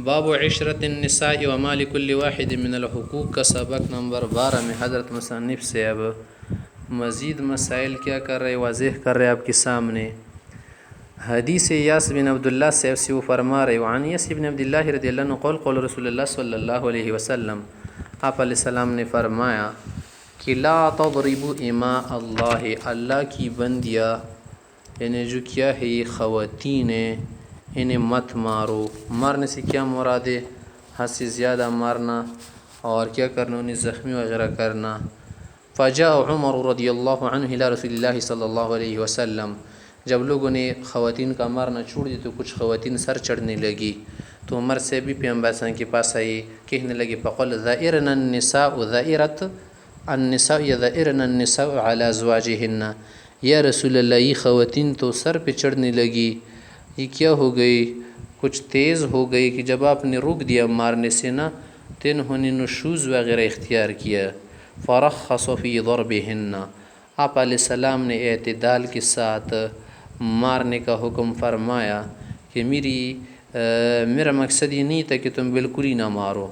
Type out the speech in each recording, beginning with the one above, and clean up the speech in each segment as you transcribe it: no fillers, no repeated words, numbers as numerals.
باب عشرت النساء و مال کل واحد من الحقوق کا سبق نمبر 12 میں حضرت مصنف سے اب مزید مسائل کیا کر رہے واضح کر رہے آپ کے سامنے۔ حدیث یاس بن عبداللہ سے وہ فرما رہے وعن یاس بن عبداللہ رضی اللہ عنہ قول قول رسول اللہ صلی اللہ علیہ وسلم، آپ علیہ السلام نے فرمایا کہ لا تضربوا اماء اللہ، اللہ کی بندیا یعنی جو کیا ہے یہ خواتین ہیں، انہیں مت مارو۔ مارنے سے کیا مراد ہے؟ حد سے زیادہ مارنا اور کیا کرنا، انہیں زخمی وغیرہ کرنا۔ فجاء عمر رضی اللہ عنہ الى رسول اللہ صلی اللہ علیہ وسلم، جب لوگوں نے خواتین کا مارنا چھوڑ دی تو کچھ خواتین سر چڑھنے لگی، تو عمر سے بھی پیغمبر صلی اللہ علیہ وسلم کے پاس آئی، کہنے لگی فقل ذائرنا النساء ذائرت النساء یذائرن النساء علی ازواجہن، یا رسول اللہ یہ خواتین تو سر پہ چڑھنے لگی، یہ کیا ہو گئی؟ کچھ تیز ہو گئی کہ جب آپ نے روک دیا مارنے سے نا تو انہوں نے نشوز وغیرہ اختیار کیا۔ فرخص فی ضربہن، آپ علیہ السلام نے اعتدال کے ساتھ مارنے کا حکم فرمایا کہ میرا مقصد یہ نہیں تھا کہ تم بالکل ہی نہ مارو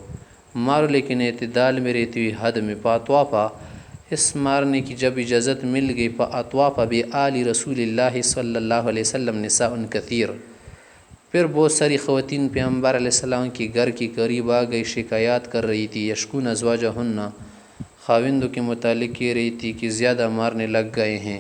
لیکن اعتدال میں رہتی ہوئی حد میں۔ فاطوافا، اس مارنے کی جب اجازت مل گئی، فاطوافا بآل رسول اللہ صلی اللہ علیہ وسلم نساء کثیر، پھر بہت ساری خواتین پیغمبر علیہ السلام کے گھر کے قریب آ گئی، شکایات کر رہی تھی، یشکون ازواجہن، خاوندوں کے متعلق کہہ رہی تھی کہ زیادہ مارنے لگ گئے ہیں۔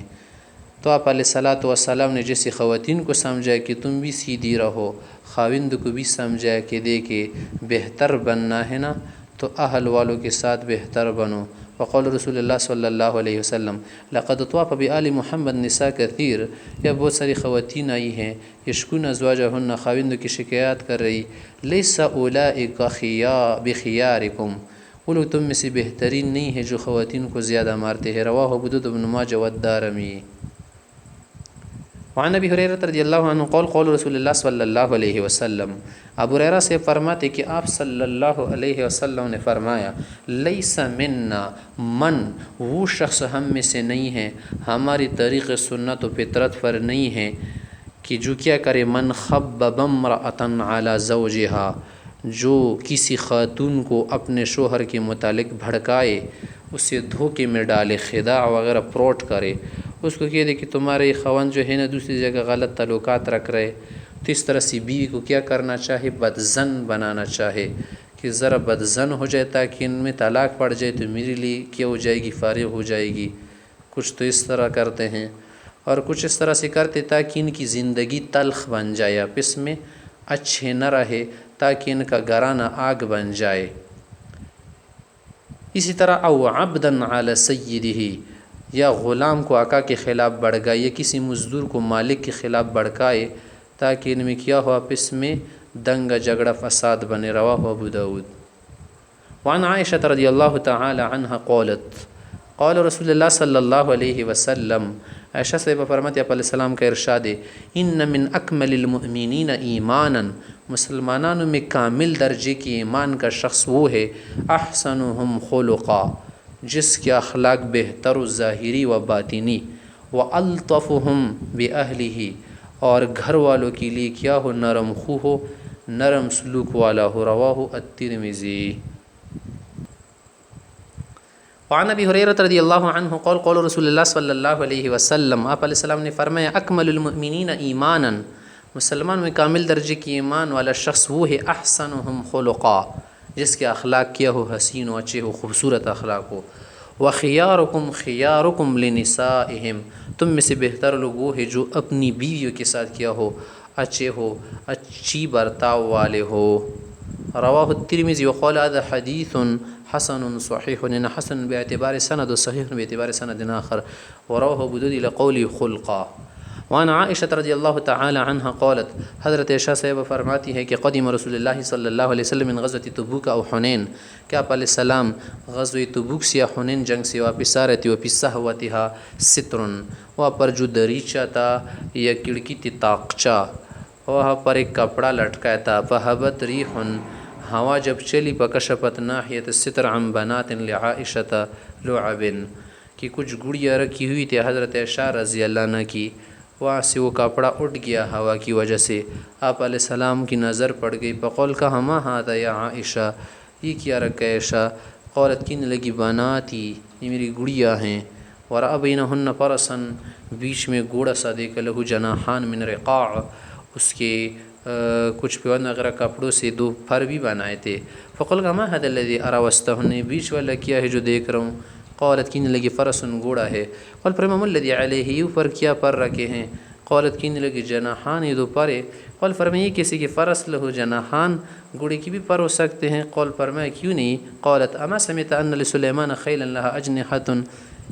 تو آپ علیہ الصلاۃ والسلام نے جیسے خواتین کو سمجھایا کہ تم بھی سیدھی رہو، خاوند کو بھی سمجھایا کہ دیکھے بہتر بننا ہے نا تو اہل والوں کے ساتھ بہتر بنو۔ وقول رسول اللہ صلی اللہ علیہ وسلم لقد طاف بآل محمد نساء کثیر، یا بہت ساری خواتین آئی ہیں، یشکون ازواجہن، خاوندوں کی شکایات کر رہی، لیس اولئک بخیارکم، وہ لوگ تم میں سے بہترین نہیں ہیں جو خواتین کو زیادہ مارتے ہیں۔ رواہ ابو داؤد بن ماجہ والدارمی۔ وعن ابی ہریرہ رضی اللہ عنہ قول قول رسول اللہ صلی اللہ علیہ وسلم، ابو ہریرہ سے فرماتے کہ آپ صلی اللہ علیہ وسلم نے فرمایا لیس منا، من وہ شخص ہم میں سے نہیں ہے، ہماری طریق سنت و فطرت پر نہیں ہے کہ جو کیا کرے، من خبب امرأۃ علی زوجہا، جو کسی خاتون کو اپنے شوہر کے متعلق بھڑکائے، اسے دھوکے میں ڈالے، خداع وغیرہ پروٹ کرے، اس کو کہہ دے کہ تمہارے خاوند جو ہے نا دوسری جگہ غلط تعلقات رکھ رہے، تو اس طرح سے بیوی کو کیا کرنا چاہے، بدزن بنانا چاہے کہ ذرا بدزن ہو جائے تاکہ ان میں طلاق پڑ جائے تو میرے لیے کیا ہو جائے گی، فارغ ہو جائے گی۔ کچھ تو اس طرح کرتے ہیں اور کچھ اس طرح سے کرتے تاکہ ان کی زندگی تلخ بن جائے، آپس میں اچھے نہ رہے، تاکہ ان کا گھرانہ آگ بن جائے۔ اسی طرح او عبدا علی سیدہ، یا غلام کو آقا کے خلاف بھڑکائے، یا کسی مزدور کو مالک کے خلاف بھڑکائے تاکہ ان میں کیا ہو، آپس میں دنگا جھگڑا فساد بنے۔ رواہ ابو داؤد۔ وعن عائشہ رضی اللہ تعالی عنہ قالت قال رسول اللہ صلی اللہ علیہ وسلم، عائشہ سے فرماتے آپ علیہ السلام کا ارشاد ہے، ان من اکمل المؤمنین ایمانا، مسلمانوں میں کامل درجے کی ایمان کا شخص وہ ہے، احسنہم خلقا، جس کے اخلاق بہتر و ظاہری و باطنی، والطفہم باہلہ، اور گھر والوں کے لیے کیا ہو، نرم خو ہو، نرم سلوک والا ہو۔ رواہ الترمذی۔ وعن ابی ہریرہ رضی اللہ عنہ قول قول رسول اللہ صلی اللہ علیہ وسلم، آپ علیہ السلام نے فرمایا اکمل المؤمنین ایمانا، مسلمان میں کامل درجے کی ایمان والا شخص وہ ہے، احسنہم خلقا، جس کے اخلاق کیا ہو، حسین و اچھے ہو، خوبصورت اخلاق ہو۔ وخیارکم خیارکم لنسائہم، تم میں سے بہتر لوگ وہ ہے جو اپنی بیویوں کے ساتھ کیا ہو، اچھے ہو، اچھی برتاؤ والے ہو۔ رواہ الترمذی وقال هذا حدیث حسن صحیح، حسن باعتبار سند و صحیح باعتبار سند آخر، ورواه ابو داؤد الى قول خلقا۔ وعن عائشہ رضی اللہ تعالی عنہ قالت، حضرت عائشہ صاحبہ فرماتی ہے کہ قدیم رسول اللہ صلی اللہ علیہ وسلم من غزوۃ تبوک او حنین، کہ آپ علیہ السلام غزوہ تبوک سے یا حنین جنگ سے واپس آ رہے تھے، وفی صحوتها سترن، وہاں پر جو دریچہ تھا یا کھڑکی تھی طاقچہ، وہاں پر ایک کپڑا لٹکایا تھا، فہبت ریح، ہوا جب چلی، فکشفت ناحیت الستر عن بنات لعائشہ لعب، کہ کچھ گڑیاں رکھی ہوئی تھی حضرت عائشہ رضی اللہ عنہ کی، وہاں سے وہ کپڑا اٹھ گیا ہوا کی وجہ سے. آپ علیہ السلام کی نظر پڑ گئی. فقول کہا ما ہذا یا عائشہ، یہ کیا رکھا ہے عائشہ؟ قالت کہنے لگی بناتی، یہ میری گڑیا ہیں. ورأى بینہن فرسا، بیچ میں گھوڑا سا دیکھا، لہو جناحان من رقاع، اس کے کچھ پیون وغیرہ کپڑوں سے 2 پر بھی بنائے تھے. فقل کا ما هذا الذي ارى وسطهن، بیچ والا کیا ہے جو دیکھ رہا ہوں؟ قالت کہنے لگی فرس، گھوڑا ہے. قال فرما الذي علیہ، یہ اوپر کیا پر رکھے ہیں؟ قالت کہنے لگی جناحان، یہ 2 پر ہے. قال فرمایا یہ کسی کی فرس لہو جناحان، گھوڑے کی بھی پر ہو سکتے ہیں. قال فرمایا کیوں نہیں؟ قالت اما سمعت ان لسلیمان خیلا لها اجنحة،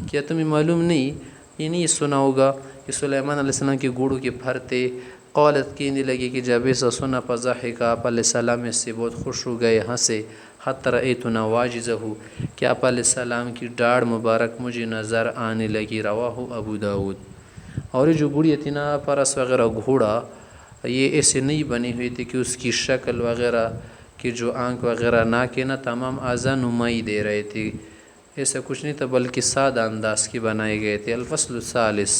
کیا تمہیں معلوم نہیں، یہ نہیں سنا ہوگا کہ سلیمان علیہ السلام کے گھوڑوں کے پر تھے؟ قالت کہنے لگی کہ جب ایسا سنا فضحک، آپ علیہ السلام اس سے بہت خوش ہو گئے، ہنسے. حتی رأیت نواجزہ، کہ آپ علیہ السلام کی ڈاڑھ مبارک مجھے نظر آنے لگی. رواہ ابو داود. اور یہ جو گھوڑی تھی نا، فرس وغیرہ گھوڑا، یہ ایسے نہیں بنی ہوئی تھی کہ اس کی شکل وغیرہ کہ جو آنکھ وغیرہ ناک نا تمام اعضاء نمائی دے رہے تھے، ایسا کچھ نہیں تھا، بلکہ سادہ انداز کے بنائے گئے تھے. الفصل الثالث.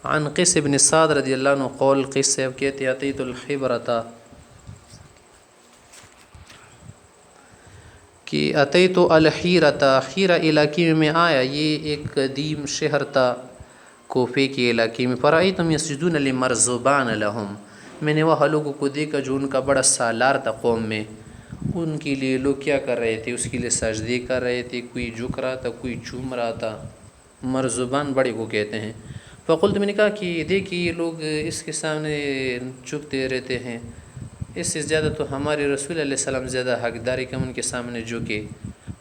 عن قیس بن سعد رضی اللہ عنہ قول، قیس صاحب کہتے اتیت الحبرۃ، کہ اتیت الحیرۃ، حیرہ علاقے میں آیا، یہ ایک قدیم شہر تھا کوفے کے علاقے میں. فرأیتم یسجدون لمرزبان لہم، میں نے وہاں لوگوں کو دیکھا جو ان کا بڑا سالار تھا قوم میں، ان کے لیے لوگ کیا کر رہے تھے، اس کے لیے سجدے کر رہے تھے، کوئی جھک رہا تھا، کوئی چوم رہا تھا. مرزبان بڑے کو کہتے ہیں. فقلت، میں نے کہا کہ دیکھیے یہ لوگ اس کے سامنے جھکتے رہتے ہیں، اس سے زیادہ تو ہمارے رسول علیہ السلام زیادہ حقدار ہے کہ ہم ان کے سامنے جھکے.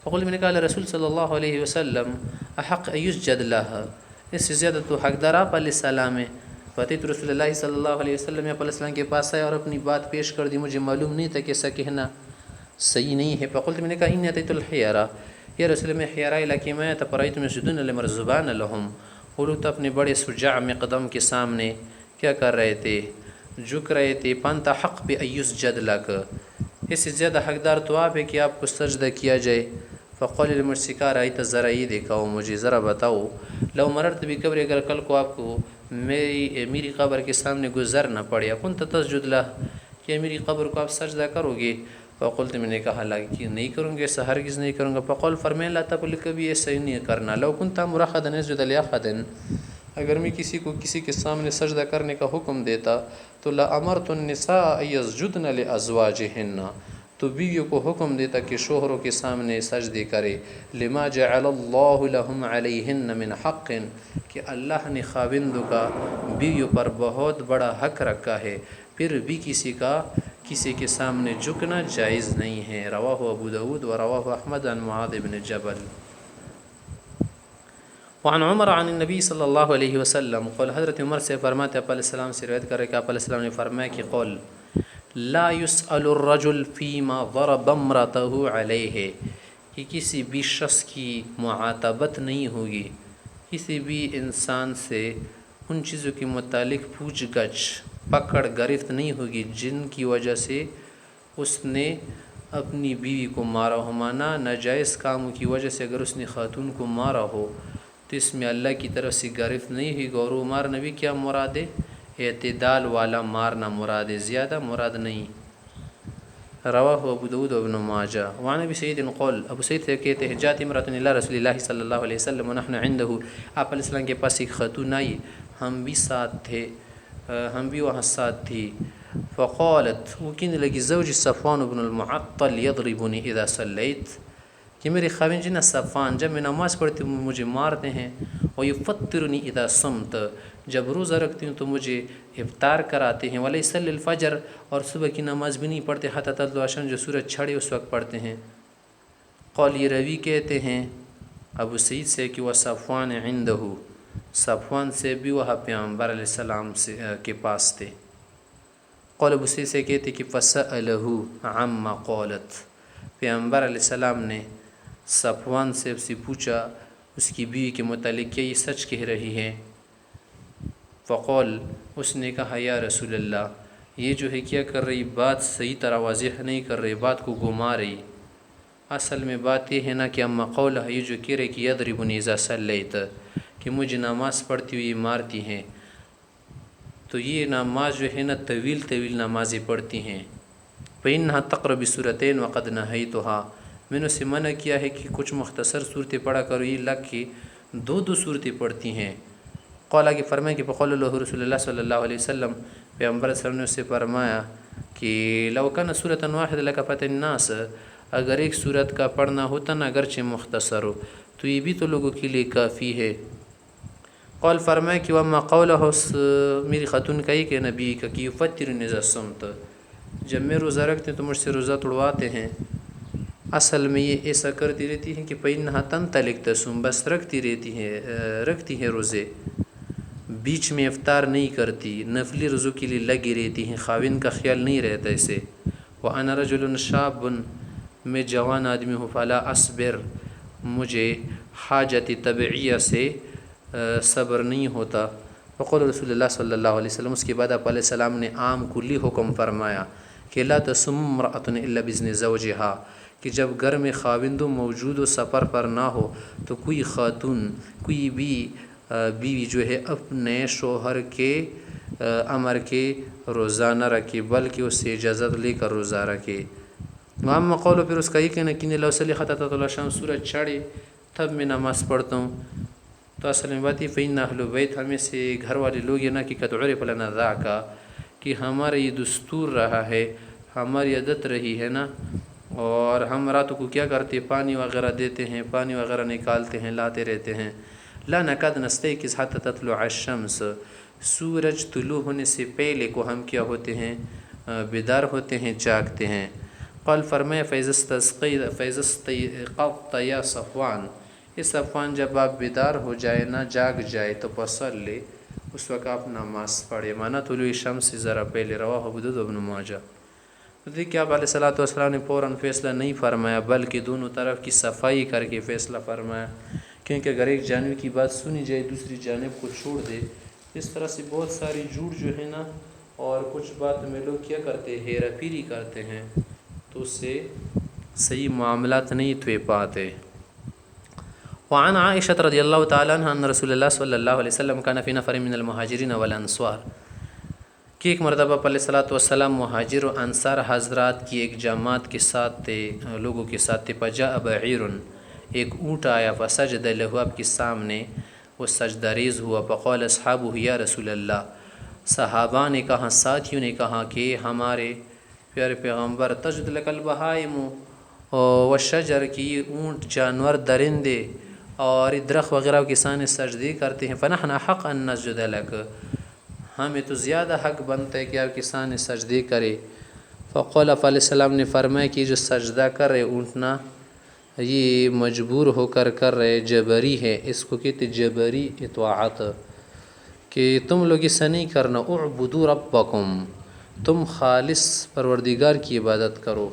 فقلت، میں نے کہا رسول صلی اللہ علیہ وسلم احق یسجد لہ، اس سے زیادہ تو حقدار آپ علیہ السلام ہیں. فاتیت رسول اللہ صلی اللہ علیہ وسلم، آپ علیہ السلام کے پاس آئے اور اپنی بات پیش کر دی. مجھے معلوم نہیں تھا کہ ایسا کہنا صحیح نہیں ہے. فقلت، میں نے کہا انی اتیت الحیرہ، یا رسول میں حیرہ علاقے میں آیا تھا. فرأیتم یسجدون لمرزبان لہم، وہ لوگ تو اپنے بڑے شجاع مقدم کے سامنے کیا کر رہے تھے، جھک رہے تھے. فانت حق بان یسجد لک، اس سے زیادہ حقدار تو آپ ہے کہ آپ کو سجدہ کیا جائے. فقال، مجھ سے کہا رأیت، ذرا یہ دیکھاؤ، مجھے ذرا بتاؤ، لو مررت بقبر، اگر کل کو آپ کو میری قبر کے سامنے گزر نہ پڑے، کنت تسجد لہ، کہ میری قبر کو آپ سجدہ کرو گے؟ فقلت، میں نے کہا لا، کہ نہیں کروں گے، ایسا ہرگز نہیں کروں گا. فقال، فرمایا لا تقل، کبھی ایسا ہی نہیں کرنا. لو کنت امر احدا یسجد لاحد، اگر میں کسی کو کسی کے سامنے سجدہ کرنے کا حکم دیتا تو لامرت النساء یسجدن لازواجہن، تو بیویوں کو حکم دیتا کہ شوہروں کے سامنے سجدے کرے. لما جعل اللہ لہم علیہن من حق، کہ اللہ نے خاوندوں کا بیویوں پر بہت بڑا حق رکھا ہے، پھر بھی کسی کے سامنے جھکنا جائز نہیں ہے. رواہ ابو داود و رواہ احمد عن معاذ بن جبل. وعن عمر عن النبی صلی اللہ علیہ وسلم قول، حضرت عمر سے فرماتے آپ علیہ السلام سے روایت کر رہے کہ آپ علیہ السلام نے فرمایا کہ قول لا يسأل الرجل فيما ضرب امرأته علیہ، کہ کسی بھی شخص کی معاتبت نہیں ہوگی، کسی بھی انسان سے ان چیزوں کے متعلق پوچھ گچھ پکڑ گرفت نہیں ہوگی جن کی وجہ سے اس نے اپنی بیوی کو مارا ہو. مانا ناجائز کاموں کی وجہ سے اگر اس نے خاتون کو مارا ہو تو اس میں اللہ کی طرف سے گرفت نہیں ہوئی. اور وہ مارنا بھی کیا مراد ہے؟ اعتدال والا مارنا مراد ہے، زیادہ مراد نہیں. رواہ ابو داود و ابن ماجہ. وعن ابی سعید قول، ابو سعید سے کہتے ہیں جات امرأۃ الی رسول اللہ صلی اللہ علیہ وسلم ونحن عنده، آپ علیہ السلام کے پاس ایک خاتون آئی، ہم بھی ساتھ تھے، ہم بھی وہاں ساتھ تھی. فقالت، وہ کہنے لگی زوجی صفوان بن المعطل یضربنی اذا صلیت، کہ میرے خاوند جی صفوان جب میں نماز پڑھتی ہوں مجھے مارتے ہیں. ویفطرنی اذا صمت، جب روزہ رکھتی ہوں تو مجھے افطار کراتے ہیں. ولیصلی الفجر، اور صبح کی نماز بھی نہیں پڑھتے حتی تطلع الشمس، جو سورج چھڑے اس وقت پڑھتے ہیں. قول، یہ روی کہتے ہیں ابو سعید سے کہ وہ صفوان عندہ، صفوان سے بھی وہاں پیغمبر علیہ السلام سے کے پاس تھے. قول، ابو سعید سے کہتے کہ فسألہ عما قالت، پیغمبر علیہ السلام نے صفوان سے پوچھا اس کی بیوی کے متعلق کہ یہ سچ کہہ رہی ہے. فقول، اس نے کہا یا رسول اللہ، یہ جو ہے کیا کر رہی، بات صحیح طرح واضح نہیں کر رہی، بات کو گما رہی. اصل میں بات یہ ہے نا کہ اما قول، یہ جو کہہ رہے کہ یضربنی اذا صلیت، کہ مجھے نماز پڑھتی ہوئی مارتی ہیں، تو یہ نماز جو ہے نا طویل طویل نمازیں پڑھتی ہیں۔ فَإِنَّهَا تَقْرَأُ بِسُورَتَيْنِ وَقَدْ نَهَيْتُهَا، میں نے اسے منع کیا ہے کہ کچھ مختصر صورتیں پڑھا کرو، یہ لگ کے دو صورتیں پڑھتی ہیں۔ قال آگے فرمائیں کہ فقال له رسول اللہ صلی اللہ علیہ وسلم، پیغمبر صلی اللہ علیہ وسلم نے اس سے فرمایا کہ لو کان سورۃ واحدۃ لکفت الناس، اگر ایک صورت کا پڑھنا ہوتا نا اگرچہ مختصر ہو تو یہ بھی تو لوگوں کے لیے کافی ہے۔ قال فرمایا کہ وما قولہ، میری خاتون کہی کہ نبی کا کہ یفترنی اذا صمت، جب میں روزہ رکھتے ہیں تو مجھ سے روزہ توڑواتے ہیں۔ اصل میں یہ ایسا کرتی رہتی ہیں کہ فإنها تنطلق تصوم، بس رکھتی ہیں روزے، بیچ میں افطار نہیں کرتی، نفلی روزوں کے لیے لگی رہتی ہیں، خاوند کا خیال نہیں رہتا اسے۔ وأنا رجل شاب، میں جوان آدمی ہوں، فلا اصبر، مجھے حاجت طبعیہ سے صبر نہیں ہوتا۔ فقال رسول اللہ صلی اللہ علیہ وسلم، اس کے بعد آپ علیہ السلام نے عام کلی حکم فرمایا کہ لا تصم امرأة الا بإذن زوجها، کہ جب گھر میں خاوند موجود و سفر پر نہ ہو تو کوئی خاتون، کوئی بھی بیوی جو ہے اپنے شوہر کے امر کے روزہ نہ رکھے بلکہ اس سے اجازت لے کر روزہ رکھے۔ وہاں قول، پھر اس کا یہ کہنا کہ لو صلی حتی تطلع الشمس، سورج چڑھے تب میں نماز پڑھتا ہوں۔ تو اصل میں بات یہ فإن أهل البیت، ہمیں سے گھر والے لوگ یہ نا کہ قد عرف لنا ذاک، کہ ہمارا یہ دستور رہا ہے، ہماری عادت رہی ہے نا، اور ہم راتوں کو کیا کرتے، پانی وغیرہ دیتے ہیں، پانی وغیرہ نکالتے ہیں، لاتے رہتے ہیں۔ لا نکاد نستيقظ حتى تطلع الشمس، سورج طلوع ہونے سے پہلے کو ہم کیا ہوتے ہیں، بیدار ہوتے ہیں، جاگتے ہیں۔ قال فرمایا فإذا استيقظت يا صفوان، یہ صفوان جب آپ بیدار ہو جائے نا، جاگ جائے تو فصلی، اس وقت آپ نماز پڑھے، مانا طلوع الشمس سے ذرا پہلے۔ رواہ ابو داؤد ابن ماجہ۔ تو دیکھیے آپ علیہ الصلوۃ والسلام نے فوراً فیصلہ نہیں فرمایا بلکہ دونوں طرف کی صفائی کر کے فیصلہ فرمایا، کیونکہ اگر ایک جانب کی بات سنی جائے دوسری جانب کو چھوڑ دے، اس طرح سے بہت ساری جھوٹ جو ہے نا، اور کچھ بات میں لوگ کیا کرتے ہیں، ہیرا پھیری کرتے ہیں، تو اس سے صحیح معاملات نہیں تھے پاتے۔ وعن عائشہ رضی اللہ تعالیٰ عنہ ان رسول اللہ صلی اللہ علیہ وسلم کان فی نفر من المہاجرین والانصار، کہ ایک مرتبہ علیہ الصلوۃ والسلام مہاجر و انصار حضرات کی ایک جماعت کے ساتھ تھے، لوگوں کے ساتھ تھے۔ فجاء بعیر، ایک اونٹ آیا، فسجد له، آپ کے سامنے وہ سجدہ ریز ہوا۔ فقال اصحابہ یا رسول اللہ، صحابہ نے کہا، ساتھیوں نے کہا کہ ہمارے پیارے پیغمبر، تسجد لک البہائم والشجر، کی اونٹ، جانور، درندے اور درخت وغیرہ کے سامنے سجدے کرتے ہیں۔ فنحن حق ان نسجد لک، ہمیں تو زیادہ حق بنتا ہے کہ آپ کے سامنے سجدے کرے۔ فقال علیہ السلام نے فرمایا کہ جو سجدہ کر رہے اونٹنا، یہ مجبور ہو کر رہے، جبری ہے، اس کو کہتے جبری اطاعت، کہ تم لوگ ایسا نہیں کرنا، اعبدوا ربکم، تم خالص پروردگار کی عبادت کرو،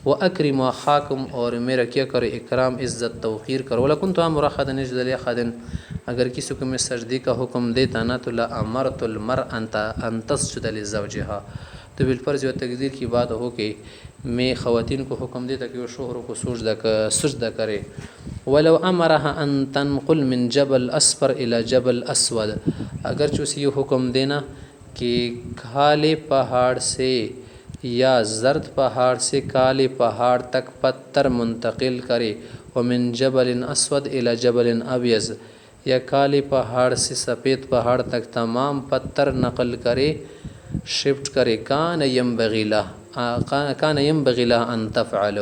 وَأَكْرِمُوا أَخَاكُمْ، اور میرا کیا کرو، اکرام، عزت، توقیر کرو۔ وَلَكُنْتُ أَمُرُ أَحَدًا أَنْ يَسْجُدَ لِأَحَدٍ، اگر کسی کو میں سجدے کا حکم دیتا نا تو لَأَمَرْتُ الْمَرْأَةَ أَنْ تَسْجُدَ لِزَوْجِهَا، تو بالفرض و تقدیر کی بات ہو کہ میں خواتین کو حکم دیتا کہ وہ شوہروں کو سجدہ کرے۔ وَلَوْ أَمَرَهَا أَنْ تَنْقُلْ مِنْ جَبَلْ أَصْفَرْ إِلَى جَبَلْ أَسْوَدْ، اگرچہ اسے یہ حکم دینا کہ کالے پہاڑ سے یا زرد پہاڑ سے کالے پہاڑ تک پتھر منتقل کرے، ومن جبل اسود الی جبل ابیض، یا کالے پہاڑ سے سفید پہاڑ تک تمام پتھر نقل کرے، شفٹ کرے، کان ینبغی لہ ان تفعلہ،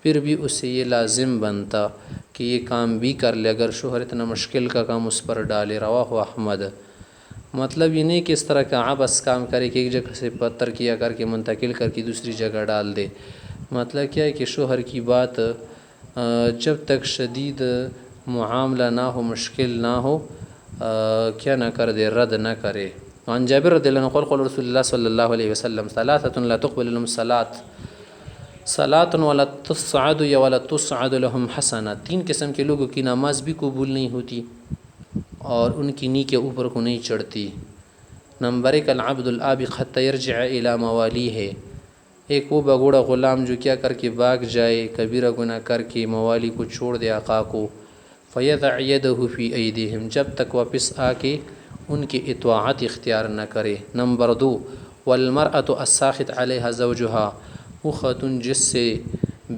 پھر بھی اسے یہ لازم بنتا کہ یہ کام بھی کر لے اگر شوہر اتنا مشکل کا کام اس پر ڈالے۔ رواہ احمد۔ مطلب یہ نہیں کہ اس طرح کا عبث کام کرے کہ ایک جگہ سے پتھر کیا کر کے منتقل کر کے دوسری جگہ ڈال دے۔ مطلب کیا ہے کہ شوہر کی بات جب تک شدید معاملہ نہ ہو، مشکل نہ ہو، کیا نہ کر دے، رد نہ کرے۔ عن جابر رضی اللہ عنہ قال قال رسول اللہ صلی اللہ علیہ وسلم ثلاثة لا تقبل لهم صلاة ولا تصعد ولا تصعد لهم حسنہ، تین قسم کے لوگوں کی نماز بھی قبول نہیں ہوتی اور ان کی نیکی اوپر کو نہیں چڑھتی۔ نمبر 1 العبد العابق حتى يرجع الى موالیہ، ایک وہ بگوڑا غلام جو کیا کر کے بھاگ جائے، کبیرہ گناہ کر کے موالی کو چھوڑ دے، آقا کو، فیضع یدہ فی ایدیہم، جب تک واپس آ کے ان کی اطاعت اختیار نہ کرے۔ نمبر 2، والمرأة الساخط علیہا زوجہا، وہ خاتون جس سے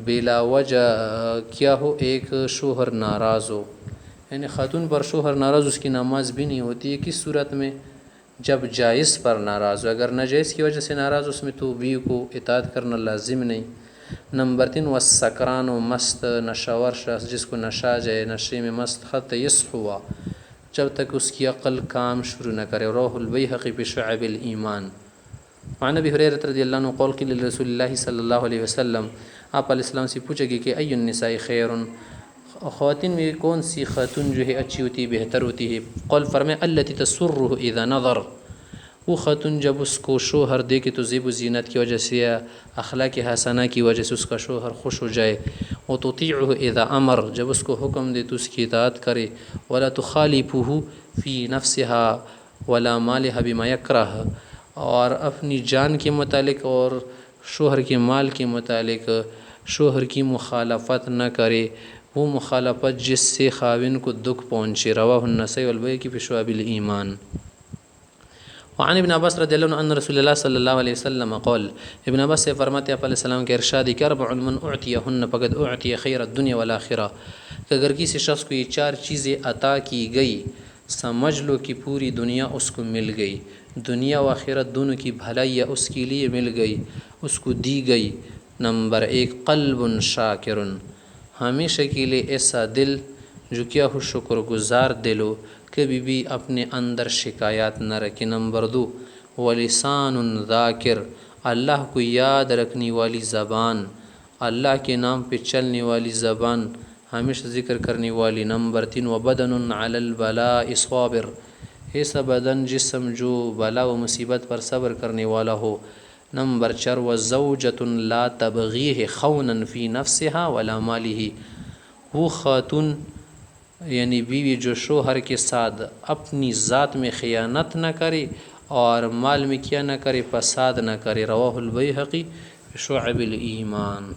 بلا وجہ کیا ہو ایک شوہر ناراض ہو، یعنی خاتون پر شوہر ناراض، اس کی نماز بھی نہیں ہوتی ہے۔ کس صورت میں؟ جب جائز پر ناراض ہو، اگر ناجائز کی وجہ سے ناراض ہو، اس میں تو بیوی کو اطاعت کرنا لازم نہیں۔ نمبر 3، والسکران و مست نشاور شخص، جس کو نشہ جائے، نشے میں مست، حتی یصحو، جب تک اس کی عقل کام شروع نہ کرے۔ رواه البیہقی فی شعب الایمان۔ وعن ابی ہریرہ رضی اللہ عنہ قال قیل لرسول اللہ صلی اللہ علیہ وسلم، آپ علیہ السلام سے پوچھا گیا کہ ای النساء خیر، خواتین میں کون سی خاتون جو ہے اچھی ہوتی ہے، بہتر ہوتی ہے؟ قال فرمایا التی تسرہ اذا نظر، وہ خاتون جب اس کو شوہر دیکھے تو زیب و زینت کی وجہ سے یا اخلاق حسنہ کی وجہ سے اس کا شوہر خوش ہو جائے۔ وتطیعہ اذا امر، جب اس کو حکم دے تو اس کی اطاعت کرے۔ ولا تخالفہ فی نفسها ولا مالها بما یکرہ، اور اپنی جان کے متعلق اور شوہر کے مال کے متعلق شوہر کی مخالفت نہ کرے، وہ مخالفت جس سے خاوند کو دکھ پہنچے۔ رواہ النسائی والبیہقی فی شعب الایمان۔ وعن ابن عباس رضی اللہ عنہ ان رسول اللہ صلی اللہ علیہ وسلم قال، ابن عباس سے فرماتے ہیں آپ علیہ السلام کے ارشاد کہ اربع من اعطیہن فقد اعطی خیر الدنیا والآخرہ، کہ اگر کسی شخص کو یہ 4 چیزیں عطا کی گئی، سمجھ لو کہ پوری دنیا اس کو مل گئی، دنیا و آخرت دونوں کی بھلائی اس کے لیے مل گئی، اس کو دی گئی۔ نمبر 1، قلب شاکر، ہمیشہ کے لیے ایسا دل جو کیا ہو شکر گزار دل ہو، کبھی بھی اپنے اندر شکایات نہ رکھے۔ نمبر 2، ولسان ذاکر، اللہ کو یاد رکھنے والی زبان، اللہ کے نام پہ چلنے والی زبان، ہمیشہ ذکر کرنے والی۔ نمبر 3، وبدن علی البلاء صابر، ایسا بدن جسم جو بلا و مصیبت پر صبر کرنے والا ہو۔ نمبر 4، وزوجۃ لا تبغیہ خونا فی نفسها ولا مالہ، وہ خاتون یعنی بیوی جو شوہر کے ساتھ اپنی ذات میں خیانت نہ کرے اور مال میں کیا نہ کرے، فساد نہ کرے۔ رواہ البیہقی فی شعب الایمان۔